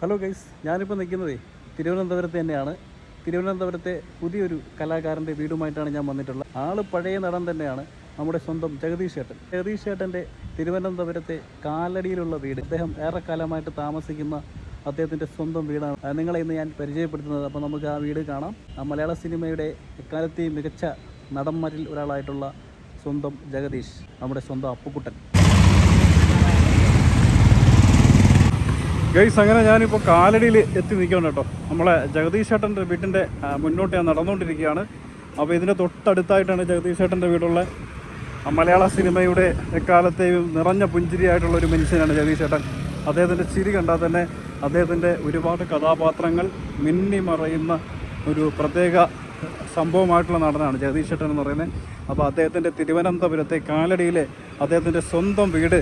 Hello guys, ഞാനിപ്പോൾ നിൽക്കുന്നതേ തിരുവനന്തപുരത്ത് തന്നെയാണ്. തിരുവനന്തപുരത്തെ പുതിയൊരു കലാകാരൻ്റെ വീടുമായിട്ടാണ് ഞാൻ വന്നിട്ടുള്ളത്. ആൾ പഴയ നടൻ തന്നെയാണ്, നമ്മുടെ സ്വന്തം ജഗദീഷ് ചേട്ടൻ. ജഗദീഷ് ചേട്ടൻ്റെ തിരുവനന്തപുരത്തെ കാലടിയിലുള്ള വീട്, അദ്ദേഹം ഏറെക്കാലമായിട്ട് താമസിക്കുന്ന അദ്ദേഹത്തിൻ്റെ സ്വന്തം വീടാണ് നിങ്ങളെ ഇന്ന് ഞാൻ പരിചയപ്പെടുത്തുന്നത്. അപ്പോൾ നമുക്ക് ആ വീട് കാണാം. മലയാള സിനിമയുടെ എക്കാലത്തെയും മികച്ച നടന്മാരിൽ ഒരാളായിട്ടുള്ള സ്വന്തം ജഗദീഷ്, നമ്മുടെ സ്വന്തം അപ്പുക്കുട്ടൻ. ഗൈസ്, അങ്ങനെ ഞാനിപ്പോൾ കാലടിയിൽ എത്തി നിൽക്കണം കേട്ടോ. നമ്മളെ ജഗദീഷ് ചേട്ടൻ്റെ വീട്ടിൻ്റെ മുന്നോട്ട് ഞാൻ നടന്നുകൊണ്ടിരിക്കുകയാണ്. അപ്പോൾ ഇതിൻ്റെ തൊട്ടടുത്തായിട്ടാണ് ജഗദീഷ് ചേട്ടൻ്റെ വീടുള്ള. മലയാള സിനിമയുടെ എക്കാലത്തെയും നിറഞ്ഞ പുഞ്ചിരിയായിട്ടുള്ള ഒരു മനുഷ്യനാണ് ജഗദീഷ് ചേട്ടൻ. അദ്ദേഹത്തിൻ്റെ ചിരി കണ്ടാൽ തന്നെ അദ്ദേഹത്തിൻ്റെ ഒരുപാട് കഥാപാത്രങ്ങൾ മിന്നിമറയുന്ന ഒരു പ്രത്യേക സംഭവമായിട്ടുള്ള നടനാണ് ജഗദീഷ് ചേട്ടൻ എന്ന് പറയുന്നത്. അപ്പോൾ അദ്ദേഹത്തിൻ്റെ തിരുവനന്തപുരത്തെ കാലടിയിലെ അദ്ദേഹത്തിൻ്റെ സ്വന്തം വീട്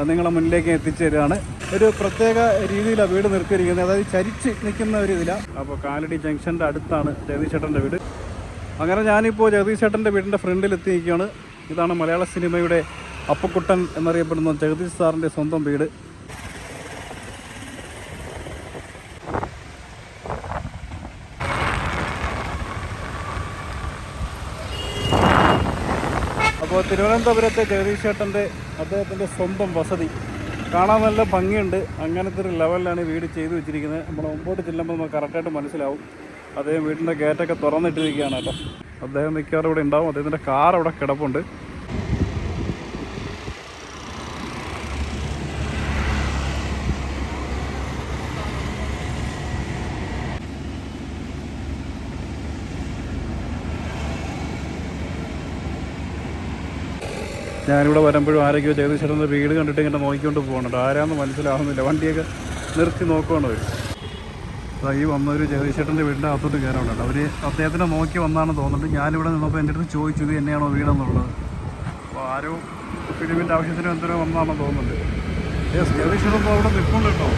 നിങ്ങളെ മുന്നിലേക്ക് എത്തിച്ചു തരികയാണ്. ഒരു പ്രത്യേക രീതിയിലാണ് വീട് നിർത്തിയിരിക്കുന്നത്, അതായത് ചരിച്ച് നിൽക്കുന്ന ഒരു ഇതിലാണ്. അപ്പോൾ കാലടി ജംഗ്ഷൻ്റെ അടുത്താണ് ജഗദീഷ് ചേട്ടൻ്റെ വീട്. അങ്ങനെ ഞാനിപ്പോൾ ജഗദീഷ് ചേട്ടൻ്റെ വീടിൻ്റെ ഫ്രണ്ടിൽ എത്തി നിൽക്കുകയാണ്. ഇതാണ് മലയാള സിനിമയുടെ അപ്പുക്കുട്ടൻ എന്നറിയപ്പെടുന്ന ജഗദീഷ് സാറിൻ്റെ സ്വന്തം വീട്. അപ്പോൾ തിരുവനന്തപുരത്തെ ജഗദീഷ് ചേട്ടൻ്റെ അദ്ദേഹത്തിൻ്റെ സ്വന്തം വസതി കാണാൻ നല്ല ഭംഗിയുണ്ട്. അങ്ങനത്തെ ഒരു ലെവലിലാണ് വീട് ചെയ്തു വെച്ചിരിക്കുന്നത്. നമ്മൾ മുമ്പോട്ട് ചെല്ലുമ്പോൾ നമുക്ക് കറക്റ്റായിട്ട് മനസ്സിലാവും. അദ്ദേഹം വീടിൻ്റെ ഗേറ്റൊക്കെ തുറന്നിട്ടിരിക്കുകയാണ് കേട്ടോ. അദ്ദേഹം മിക്കവാറും ഇവിടെ ഉണ്ടാവും. അദ്ദേഹത്തിൻ്റെ കാർ അവിടെ കിടപ്പുണ്ട്. ഞാനിവിടെ വരുമ്പോഴും ആരൊക്കെയോ ജഗദീഷ് ചേട്ടൻ്റെ വീട് കണ്ടിട്ട് ഇങ്ങനെ നോക്കിക്കൊണ്ട് പോകുന്നുണ്ട്. ആരാന്ന് മനസ്സിലാവുന്നില്ല. വണ്ടിയൊക്കെ നിർത്തി നോക്കുകയാണ് അവർ. ഈ വന്നൊരു ജഗദീഷ് ചേട്ടൻ്റെ വീടിൻ്റെ അകത്തോട്ട് കയറാനുണ്ട്. അവർ അദ്ദേഹത്തിനെ നോക്കി വന്നാണെന്ന് തോന്നുന്നുണ്ട്. ഞാനിവിടെ നിന്നപ്പോൾ എൻ്റെ അടുത്ത് ചോദിച്ചു ഇത് തന്നെയാണോ വീടെന്നുള്ളത്. അപ്പോൾ ആരോ ഫിലിമിൻ്റെ ആവശ്യത്തിന് എന്തോ വന്നാണെന്ന് തോന്നുന്നുണ്ട്. ജഗദീഷ് ചേട്ടൻ അവിടെ നിൽക്കുന്നുണ്ട് കേട്ടോ.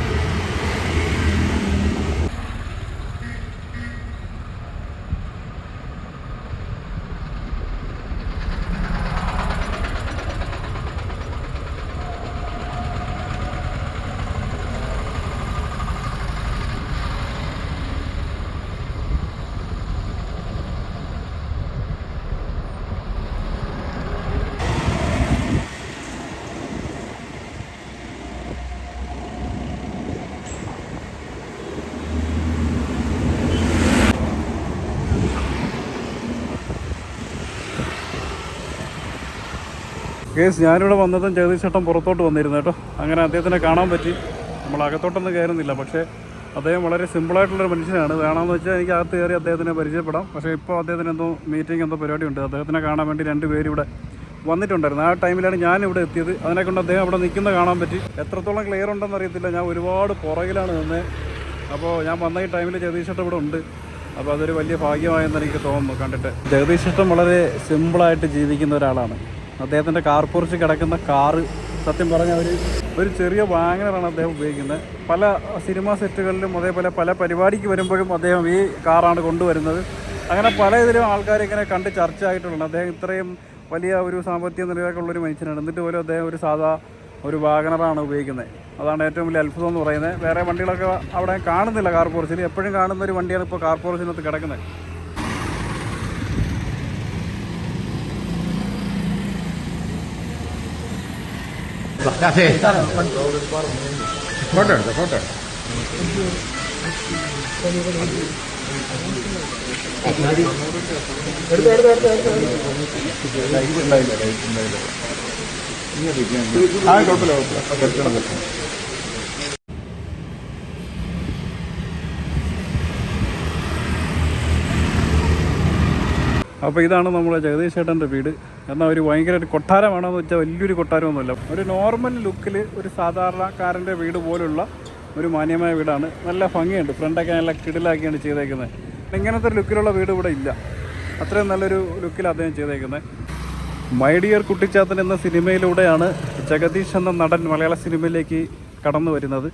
കേസ് ഞാനിവിടെ വന്നതും ജഗദീഷ് ചേട്ടൻ പുറത്തോട്ട് വന്നിരുന്നു കേട്ടോ. അങ്ങനെ അദ്ദേഹത്തിനെ കാണാൻ പറ്റി. നമ്മൾ അകത്തോട്ടൊന്നും കയറുന്നില്ല, പക്ഷേ അദ്ദേഹം വളരെ സിമ്പിളായിട്ടുള്ളൊരു മനുഷ്യനാണ്. വേണമെന്ന് വെച്ചാൽ എനിക്ക് അകത്ത് കയറി അദ്ദേഹത്തിനെ പരിചയപ്പെടാം. പക്ഷേ ഇപ്പോൾ അദ്ദേഹത്തിന് എന്തോ മീറ്റിംഗ് എന്തോ പരിപാടിയുണ്ട്. അദ്ദേഹത്തിനെ കാണാൻ വേണ്ടി 2 പേര് ഇവിടെ വന്നിട്ടുണ്ടായിരുന്നു. ആ ടൈമിലാണ് ഞാനിവിടെ എത്തിയത്. അതിനെക്കൊണ്ട് അദ്ദേഹം അവിടെ നിൽക്കുന്ന കാണാൻ പറ്റി. എത്രത്തോളം ക്ലിയർ ഉണ്ടെന്ന് അറിയത്തില്ല. ഞാൻ ഒരുപാട് പുറകിലാണ് നിന്നത്. അപ്പോൾ ഞാൻ വന്ന ഈ ടൈമിൽ ജഗദീഷ് ചേട്ടൻ ഇവിടെ ഉണ്ട്. അപ്പോൾ അതൊരു വലിയ ഭാഗ്യമായെന്ന് എനിക്ക് തോന്നുന്നു കണ്ടിട്ട്. ജഗദീഷ് ചേട്ടൻ വളരെ സിമ്പിളായിട്ട് ജീവിക്കുന്ന ഒരാളാണ്. അദ്ദേഹത്തിൻ്റെ കാർ പോർച്ച് കിടക്കുന്ന കാറ് സത്യം പറഞ്ഞാൽ ഒരു ചെറിയ വാഗണറാണ് അദ്ദേഹം ഉപയോഗിക്കുന്നത്. പല സിനിമാ സെറ്റുകളിലും അതേപോലെ പല പരിപാടിക്ക് വരുമ്പോഴും അദ്ദേഹം ഈ കാറാണ് കൊണ്ടുവരുന്നത്. അങ്ങനെ പല ഇതിലും ആൾക്കാർ ഇങ്ങനെ കണ്ട് ചർച്ച ആയിട്ടുള്ളത്. അദ്ദേഹം ഇത്രയും വലിയ ഒരു സാമ്പത്തിക നിലവാരമുള്ളൊരു മനുഷ്യനാണ്. എന്നിട്ട് പോലും അദ്ദേഹം ഒരു സാധാ ഒരു വാഗണറാണ് ഉപയോഗിക്കുന്നത്. അതാണ് ഏറ്റവും വലിയ അത്ഭുതം എന്ന് പറയുന്നത്. വേറെ വണ്ടികളൊക്കെ അവിടെ കാണുന്നില്ല കാർ പോർച്ചിൽ. എപ്പോഴും കാണുന്ന ഒരു വണ്ടിയാണ് ഇപ്പോൾ കാർ പോർച്ചിനകത്ത് കിടക്കുന്നത്. ഫോട്ടോ ഫോട്ടോ അപ്പോൾ ഇതാണ് നമ്മുടെ ജഗദീഷ് ചേട്ടൻ്റെ വീട്. എന്നാൽ ഒരു ഭയങ്കര ഒരു കൊട്ടാരമാണെന്ന് വെച്ചാൽ വലിയൊരു കൊട്ടാരമൊന്നുമില്ല. ഒരു നോർമൽ ലുക്കിൽ ഒരു സാധാരണക്കാരൻ്റെ വീട് പോലുള്ള ഒരു മാന്യമായ വീടാണ്. നല്ല ഭംഗിയുണ്ട്. ഫ്രണ്ടൊക്കെ നല്ല കിടിലാക്കിയാണ് ചെയ്തേക്കുന്നത്. ഇങ്ങനത്തെ ഒരു ലുക്കിലുള്ള വീട് ഇവിടെ ഇല്ല. അത്രയും നല്ലൊരു ലുക്കിലാണ് അദ്ദേഹം ചെയ്തേക്കുന്നത്. മൈ ഡിയർ കുട്ടിച്ചാത്തൻ എന്ന സിനിമയിലൂടെയാണ് ജഗദീഷ് എന്ന നടൻ മലയാള സിനിമയിലേക്ക് കടന്നു വരുന്നത്.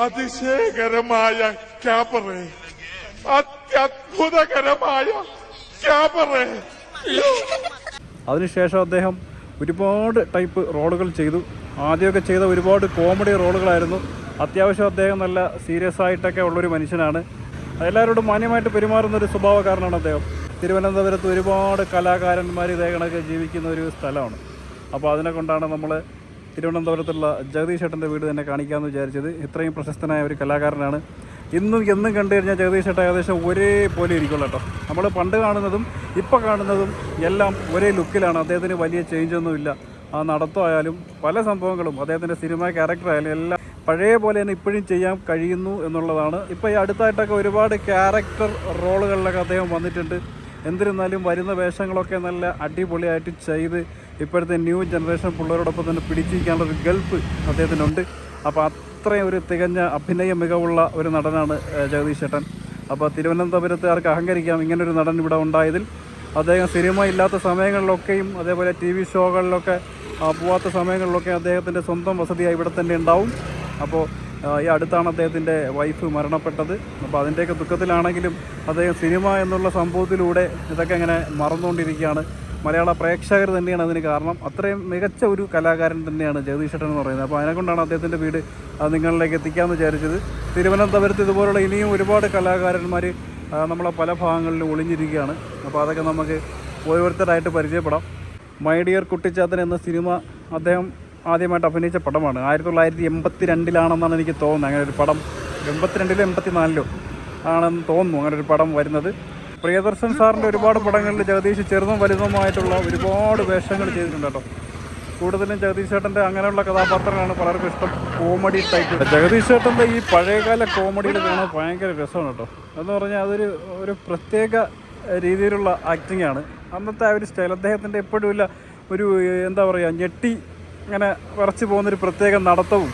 അതിശയകരമായ ക്യാമറ, അത്യത്ഭുതകരമായ അതിനുശേഷം അദ്ദേഹം ഒരുപാട് ടൈപ്പ് റോളുകൾ ചെയ്തു. ആദ്യമൊക്കെ ചെയ്ത ഒരുപാട് കോമഡി റോളുകളായിരുന്നു. അത്യാവശ്യം അദ്ദേഹം നല്ല സീരിയസ് ആയിട്ടൊക്കെ ഉള്ളൊരു മനുഷ്യനാണ്. എല്ലാവരോടും മാന്യമായിട്ട് പെരുമാറുന്നൊരു സ്വഭാവക്കാരനാണ് അദ്ദേഹം. തിരുവനന്തപുരത്ത് ഒരുപാട് കലാകാരന്മാർ ഇതേ കണക്ക് ജീവിക്കുന്ന ഒരു സ്ഥലമാണ്. അപ്പോൾ അതിനെ കൊണ്ടാണ് നമ്മൾ തിരുവനന്തപുരത്തുള്ള ജഗദീഷ് ചേട്ടൻ്റെ വീട് തന്നെ കാണിക്കാമെന്ന് വിചാരിച്ചത്. ഇത്രയും പ്രശസ്തനായ ഒരു കലാകാരനാണ്. എന്നും കണ്ടു കഴിഞ്ഞാൽ ജഗദീഷ് ചേട്ടൻ ഏകദേശം ഒരേപോലെ ഇരിക്കുള്ളൂ കേട്ടോ. നമ്മൾ പണ്ട് കാണുന്നതും ഇപ്പോൾ കാണുന്നതും എല്ലാം ഒരേ ലുക്കിലാണ്. അദ്ദേഹത്തിന് വലിയ ചേഞ്ചൊന്നുമില്ല. ആ നടത്തമായാലും പല സംഭവങ്ങളും അദ്ദേഹത്തിൻ്റെ സിനിമ ക്യാരക്ടറായാലും എല്ലാം പഴയ പോലെ തന്നെ ഇപ്പോഴും ചെയ്യാൻ കഴിയുന്നു എന്നുള്ളതാണ്. ഇപ്പോൾ ഈ അടുത്തായിട്ടൊക്കെ ഒരുപാട് ക്യാരക്ടർ റോളുകളിലൊക്കെ അദ്ദേഹം വന്നിട്ടുണ്ട്. എന്നിരുന്നാലും വരുന്ന വേഷങ്ങളൊക്കെ നല്ല അടിപൊളിയായിട്ട് ചെയ്ത് ഇപ്പോഴത്തെ ന്യൂ ജനറേഷൻ പിള്ളേരോടൊപ്പം തന്നെ പിടിച്ചിരിക്കാനുള്ള ഒരു ഗൾഫ് അദ്ദേഹത്തിനുണ്ട്. അപ്പോൾ അത്രയും ഒരു തികഞ്ഞ അഭിനയ മികവുള്ള ഒരു നടനാണ് ജഗദീഷ് ചേട്ടൻ. അപ്പോൾ തിരുവനന്തപുരത്തുകാർക്ക് അഹങ്കരിക്കാം ഇങ്ങനൊരു നടൻ ഇവിടെ ഉണ്ടായതിൽ. അദ്ദേഹം സിനിമ ഇല്ലാത്ത സമയങ്ങളിലൊക്കെയും അതേപോലെ TV ഷോകളിലൊക്കെ പോവാത്ത സമയങ്ങളിലൊക്കെ അദ്ദേഹത്തിൻ്റെ സ്വന്തം വസതിയായി ഇവിടെ തന്നെ ഉണ്ടാവും. അപ്പോൾ ഈ അടുത്താണ് അദ്ദേഹത്തിൻ്റെ വൈഫ് മരണപ്പെട്ടത്. അപ്പോൾ അതിൻ്റെയൊക്കെ ദുഃഖത്തിലാണെങ്കിലും അദ്ദേഹം സിനിമ എന്നുള്ള സംഭവത്തിലൂടെ ഇതൊക്കെ ഇങ്ങനെ മറന്നുകൊണ്ടിരിക്കുകയാണ്. മലയാള പ്രേക്ഷകർ തന്നെയാണ് അതിന് കാരണം. അത്രയും മികച്ച ഒരു കലാകാരൻ തന്നെയാണ് ജഗദീഷ് ചേട്ടൻ എന്ന് പറയുന്നത്. അപ്പോൾ അതിനെക്കൊണ്ടാണ് അദ്ദേഹത്തിൻ്റെ വീട് നിങ്ങളിലേക്ക് എത്തിക്കാമെന്ന് വിചാരിച്ചത്. തിരുവനന്തപുരത്ത് ഇതുപോലുള്ള ഇനിയും ഒരുപാട് കലാകാരന്മാർ നമ്മളെ പല ഭാഗങ്ങളിലും ഒളിഞ്ഞിരിക്കുകയാണ്. അപ്പോൾ അതൊക്കെ നമുക്ക് ഓരോരുത്തരായിട്ട് പരിചയപ്പെടാം. മൈ ഡിയർ കുട്ടിച്ചാത്തൻ എന്ന സിനിമ അദ്ദേഹം ആദ്യമായിട്ട് അഭിനയിച്ച പടമാണ്. 1982 എനിക്ക് തോന്നുന്നത്. അങ്ങനെ ഒരു പടം 82 84 ആണെന്ന് തോന്നുന്നു അങ്ങനെ ഒരു പടം വരുന്നത്. പ്രിയദർശൻ സാറിൻ്റെ ഒരുപാട് പടങ്ങളിൽ ജഗദീഷ് ചെറുതും വലുതുമായിട്ടുള്ള ഒരുപാട് വേഷങ്ങൾ ചെയ്തിട്ടുണ്ട് കേട്ടോ. കൂടുതലും ജഗദീഷ് ചേട്ടൻ്റെ അങ്ങനെയുള്ള കഥാപാത്രങ്ങളാണ് പലർക്കും ഇഷ്ടം. കോമഡി ടൈപ്പ് ജഗദീഷ് ചേട്ടൻ്റെ ഈ പഴയകാല കോമഡിയിൽ കാണാൻ ഭയങ്കര രസമാണ് കേട്ടോ. എന്ന് പറഞ്ഞാൽ ഒരു പ്രത്യേക രീതിയിലുള്ള ആക്ടിംഗ് ആണ്. അന്നത്തെ ആ ഒരു സ്റ്റൈൽ അദ്ദേഹത്തിൻ്റെ എപ്പോഴും ഇല്ല ഒരു എന്താ പറയുക ഞെട്ടി ഇങ്ങനെ വിറച്ച് പോകുന്നൊരു പ്രത്യേക നടത്തവും.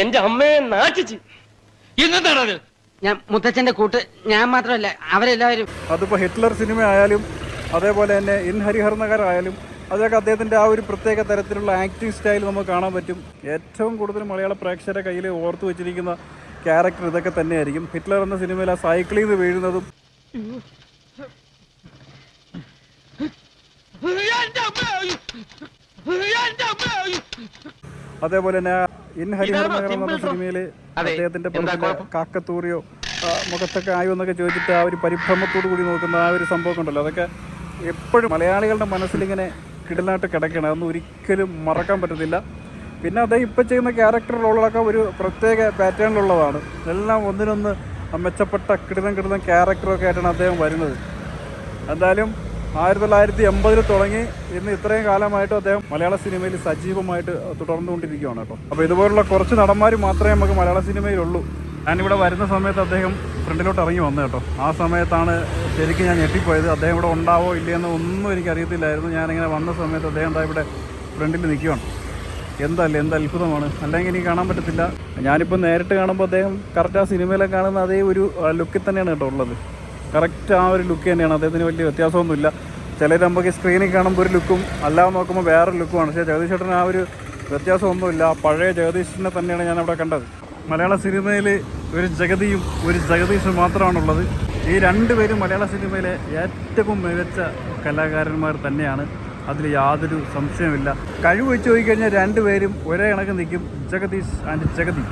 എന്റെ അമ്മയെ നാട്ടിച്ച് എന്താണത്? ഞാൻ മുത്തച്ഛന്റെ കൂട്ട് ഞാൻ മാത്രമല്ല അവരെല്ലാവരും. അതിപ്പോൾ ഹിറ്റ്ലർ സിനിമ ആയാലും അതേപോലെ തന്നെ ഇൻ ഹരിഹർ നഗർ ആയാലും അതൊക്കെ അദ്ദേഹത്തിൻ്റെ ആ ഒരു പ്രത്യേക തരത്തിലുള്ള ആക്ടിങ് സ്റ്റൈൽ നമുക്ക് കാണാൻ പറ്റും. ഏറ്റവും കൂടുതൽ മലയാള പ്രേക്ഷകരെ കയ്യിൽ ഓർത്തു വെച്ചിരിക്കുന്ന ക്യാരക്ടർ ഇതൊക്കെ തന്നെയായിരിക്കും. ഹിറ്റ്ലർ എന്ന സിനിമയിൽ ആ സൈക്കിളിൽ നിന്ന് വീഴുന്നതും അതേപോലെ തന്നെ ഇൻ ഹരിഹർ നഗർ എന്ന സിനിമയിൽ അദ്ദേഹത്തിൻ്റെ കാക്കത്തൂറിയോ മുഖത്തൊക്കെ ആയോ എന്നൊക്കെ ചോദിച്ചിട്ട് ആ ഒരു പരിഭ്രമത്തോടു കൂടി നോക്കുന്ന ആ ഒരു സംഭവം ഉണ്ടല്ലോ, അതൊക്കെ എപ്പോഴും മലയാളികളുടെ മനസ്സിലിങ്ങനെ കിടലായിട്ട് കിടക്കണം. അതൊന്നും ഒരിക്കലും മറക്കാൻ പറ്റത്തില്ല. പിന്നെ അദ്ദേഹം ഇപ്പോൾ ചെയ്യുന്ന ക്യാരക്ടർ റോളുകളൊക്കെ ഒരു പ്രത്യേക പാറ്റേണിലുള്ളതാണ്. എല്ലാം ഒന്നിനൊന്ന് മെച്ചപ്പെട്ട കിടിലം ക്യാരക്ടറൊക്കെ ആയിട്ടാണ് അദ്ദേഹം വരുന്നത്. എന്തായാലും 1980 തുടങ്ങി ഇന്ന് ഇത്രയും കാലമായിട്ടും അദ്ദേഹം മലയാള സിനിമയിൽ സജീവമായിട്ട് തുടർന്നുകൊണ്ടിരിക്കുകയാണ് കേട്ടോ. അപ്പോൾ ഇതുപോലുള്ള കുറച്ച് നടന്മാർ മാത്രമേ നമുക്ക് മലയാള സിനിമയിലുള്ളൂ. ഞാനിവിടെ വരുന്ന സമയത്ത് അദ്ദേഹം ഫ്രണ്ടിലോട്ട് ഇറങ്ങി വന്നു കേട്ടോ. ആ സമയത്താണ് ശരിക്കും ഞാൻ ഞെട്ടിപ്പോയത്. അദ്ദേഹം ഇവിടെ ഉണ്ടാവോ ഇല്ലയെന്ന് ഒന്നും എനിക്കറിയത്തില്ലായിരുന്നു. ഞാനിങ്ങനെ വന്ന സമയത്ത് അദ്ദേഹം എന്താ ഇവിടെ ഫ്രണ്ടിൽ നിൽക്കുകയാണ്. എന്ത് അത്ഭുതമാണ്. അല്ലെങ്കിൽ എനിക്ക് കാണാൻ പറ്റത്തില്ല. ഞാനിപ്പോൾ നേരിട്ട് കാണുമ്പോൾ അദ്ദേഹം കറക്റ്റ് ആ സിനിമയിലെ കാണുന്ന അതേ ഒരു ലുക്കിൽ തന്നെയാണ് കേട്ടോ ഉള്ളത്. കറക്റ്റ് ആ ഒരു ലുക്ക് തന്നെയാണ്. അദ്ദേഹത്തിന് വലിയ വ്യത്യാസമൊന്നുമില്ല. ചിലർ നമുക്ക് സ്ക്രീനിൽ കാണുമ്പോൾ ഒരു ലുക്കും അല്ലാതെ നോക്കുമ്പോൾ വേറൊരു ലുക്കുമാണ്. പക്ഷേ ജഗദീഷ് ചേട്ടന് ആ ഒരു വ്യത്യാസമൊന്നുമില്ല. പഴയ ജഗദീഷിനെ തന്നെയാണ് ഞാൻ അവിടെ കണ്ടത്. മലയാള സിനിമയിൽ ഒരു ജഗതിയും ഒരു ജഗദീഷും മാത്രമാണുള്ളത്. ഈ രണ്ടുപേരും മലയാള സിനിമയിലെ ഏറ്റവും മികച്ച കലാകാരന്മാർ തന്നെയാണ്. അതിൽ യാതൊരു സംശയമില്ല. കഴിവ് വെച്ച് നോക്കിക്കഴിഞ്ഞാൽ രണ്ടുപേരും ഒരേ കണക്ക് നിൽക്കും. ജഗദീഷ് ആൻഡ് ജഗതി.